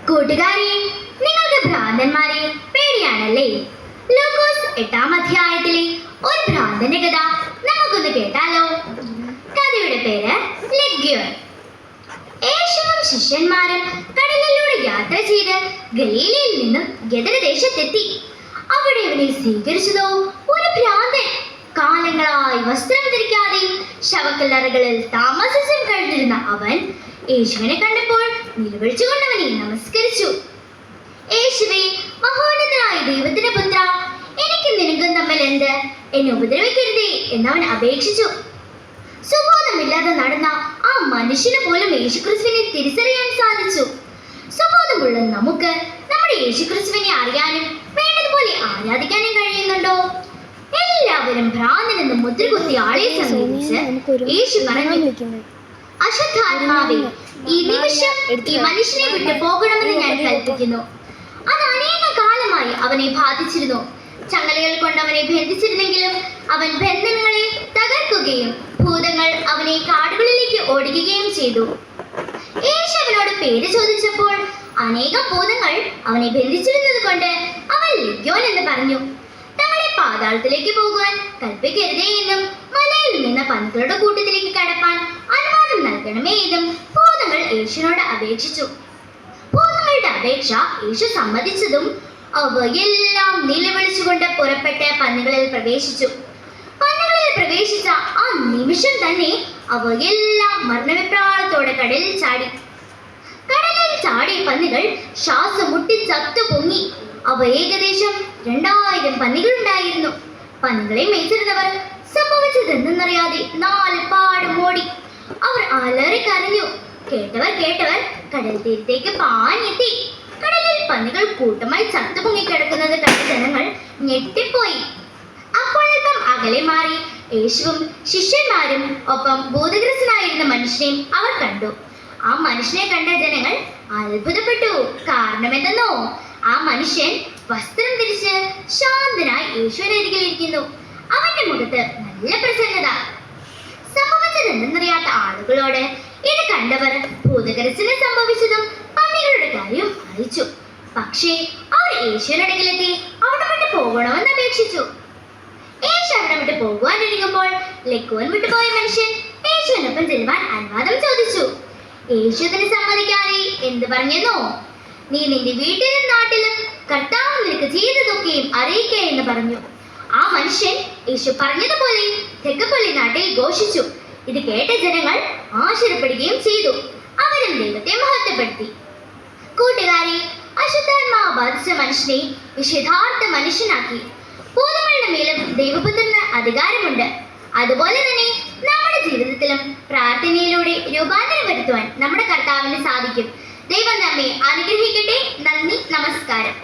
കൂട്ടുകാരെ, നിങ്ങൾക്ക് ഭ്രാന്തന്മാരെ പേടിയാണല്ലേ? ലൂക്കോസ് 8-ാം അധ്യായത്തിലെ ഒരു ഭ്രാന്തന്റെ കഥ നമുക്കൊന്ന് കേട്ടാലോ. കഥയുടെ പേര് ലെഗ്യോൻ. യേശുവും ശിഷ്യന്മാരും കടലിലൂടെ യാത്ര ചെയ്ത് ഗലീലയിൽ നിന്നും ഗദരദേശത്തെത്തി. അവിടെ അവനെ സ്വീകരിച്ചതോ ഒരു ഭ്രാന്തൻ. കാലങ്ങളായി വസ്ത്രം ധരിക്കാതെയും ശവക്കല്ലറകളിൽ താമസിച്ചും കഴിഞ്ഞിരുന്ന അവൻ യേശുവിനെ കണ്ടപ്പോൾ നിലവിളിച്ചുകൊണ്ട് അവനെ നമസ്കരിച്ചു. യേശുവേ, മഹോന്നതനായ ദൈവത്തിന്റെ പുത്ര, എനിക്ക് നിനക്കും തമ്മിൽ എന്ത്? എന്നെ ഉപദ്രവിക്കരുതേ എന്നവൻ അപേക്ഷിച്ചു. സുബോധമില്ലാതെ നടന്ന ആ മനുഷ്യന് പോലും യേശുക്രിസ്തുവിനെ തിരിച്ചറിയാൻ സാധിച്ചു. സുബോധമുള്ള നമുക്ക് നമ്മുടെ യേശുക്രിസ്തുവിനെ അറിയാനും വേണ്ടതുപോലെ ആരാധിക്കാനും കഴിയുന്നുണ്ടോ? എല്ലാവരും ഭ്രാന്തനെന്ന് മുദ്രകുത്തി ആളെ സമീപിച്ച് യേശു പറഞ്ഞു, അശുദ്ധാത്മാവേ, ഈ നിമിഷം ഈ മനുഷ്യനെ വിട്ടു പോകണമെന്ന് ഞാൻ കൽപ്പിക്കുന്നു. അത് അനേക കാലമായി അവനെ ബാധിച്ചിരുന്നു. ചങ്ങലകൾ കൊണ്ട് അവനെ ബന്ധിച്ചിരുന്നെങ്കിലും അവൻ ബന്ധനങ്ങളെ തകർക്കുകയും ഭൂതങ്ങൾ അവനെ കാടുകളിലേക്ക് ഓടിക്കുകയും ചെയ്തു. യേശു അവനോട് പേര് ചോദിച്ചപ്പോൾ അനേകം ഭൂതങ്ങൾ അവനെ ബന്ധിച്ചിരുന്നത് കൊണ്ട് അവൻ ലെഗ്യോൻ എന്ന് പറഞ്ഞു. തങ്ങളെ പാതാളത്തിലേക്ക് പോകുവാൻ കൽപ്പിക്കരുതേ എന്നും മലയിൽ നിന്ന് പന്നികളുടെ കൂട്ടത്തിലേക്ക് കടപ്പാൻ അനുവാദം നൽകണമേ എന്നും ഭൂതങ്ങൾ യേശുവിനോട് അപേക്ഷിച്ചു. ഭൂതങ്ങളുടെ അപേക്ഷ യേശു സമ്മതിച്ചതും അവയെല്ലാം നിലവിളിച്ചുകൊണ്ട് പുറപ്പെട്ട് പന്നികളിൽ പ്രവേശിച്ചു. പന്നികളിൽ പ്രവേശിച്ച ആ നിമിഷം തന്നെ അവയെല്ലാം മരണവിപ്രാളത്തോടെ കടലിൽ ചാടി. കടലിൽ ചാടിയ പന്നികൾ ശ്വാസം മുട്ടി ചത്തു പൊങ്ങി. അവ ഏകദേശം 2000 പന്നികളുണ്ടായിരുന്നു. പന്നികളെ മേച്ചിരുന്നവർ സംഭവിച്ചതെന്നറിയാതെ നാൽപ്പാടും ഓടി. അവർ അലറി കരഞ്ഞു. കേട്ടവർ കടൽ തീരത്തേക്ക് പാഞ്ഞെത്തി. കടലിൽ പന്നികൾ കൂട്ടമായി ചത്തുപൊങ്ങി കിടക്കുന്നത് കണ്ട ജനങ്ങൾ ഞെട്ടിപ്പോയി. അപ്പോഴേക്കും അകലെ മാറി യേശുവും ശിഷ്യന്മാരും ഒപ്പം ഭൂതഗ്രസ്തനായിരുന്ന മനുഷ്യനെയും അവർ കണ്ടു. ആ മനുഷ്യനെ കണ്ട ജനങ്ങൾ അത്ഭുതപ്പെട്ടു. കാരണം എന്തെന്നോ, ആ മനുഷ്യൻ വസ്ത്രം ധരിച്ച് ശാന്തനായി യേശുവിനരികിൽ ഇരിക്കുന്നു. അവന്റെ മുഖത്ത് നല്ല പ്രസന്നത. സംഭവിച്ചത് എന്തെന്നറിയാത്ത ആളുകളോട് ഇത് കണ്ടവർ ഭൂതഗ്രസ്തന് സംഭവിച്ചതും പന്നികളുടെ കാര്യം അറിയിച്ചു. പക്ഷേ അവർ യേശുവിനടുക്കിലെത്തി അവിടെ വിട്ട് പോകണമെന്ന് അപേക്ഷിച്ചു. യേശു അവിടെ വിട്ട് പോകുവാനിരിക്കുമ്പോൾ ലെഗ്യോൻ വിട്ടുപോയ മനുഷ്യൻ യേശുവിനൊപ്പം ചെല്ലുവാൻ അനുവാദം ചോദിച്ചു. യേശു അതിന് സമ്മതിക്കാതെ എന്ത് പറഞ്ഞെന്നോ, നീ നിന്റെ വീട്ടിലും നാട്ടിലും കർത്താവ് നിനക്ക് ചെയ്തതൊക്കെയും അറിയിക്കുക എന്ന് പറഞ്ഞു. ആ മനുഷ്യൻ യേശു പറഞ്ഞതുപോലെ തെക്കപ്പള്ളി നാട്ടിൽ ഘോഷിച്ചു. ഇത് കേട്ട ജനങ്ങൾ ആശ്ചര്യപ്പെടുകയും ചെയ്തു. അവരും ദൈവത്തെ മഹത്വപ്പെടുത്തി. കൂട്ടുകാരെ, അശുദ്ധാത്മാവ് ബാധിച്ച മനുഷ്യനെ യഥാർത്ഥ മനുഷ്യനാക്കി. ഭൂതങ്ങളുടെ മേലും ദൈവപുത്രന് അധികാരമുണ്ട്. അതുപോലെ തന്നെ നമ്മുടെ ജീവിതത്തിലും പ്രാർത്ഥനയിലൂടെ രൂപാന്തരം വരുത്തുവാൻ നമ്മുടെ കർത്താവിന് സാധിക്കും. ദൈവം നമ്മെ അനുഗ്രഹിക്കട്ടെ. നന്ദി, നമസ്കാരം.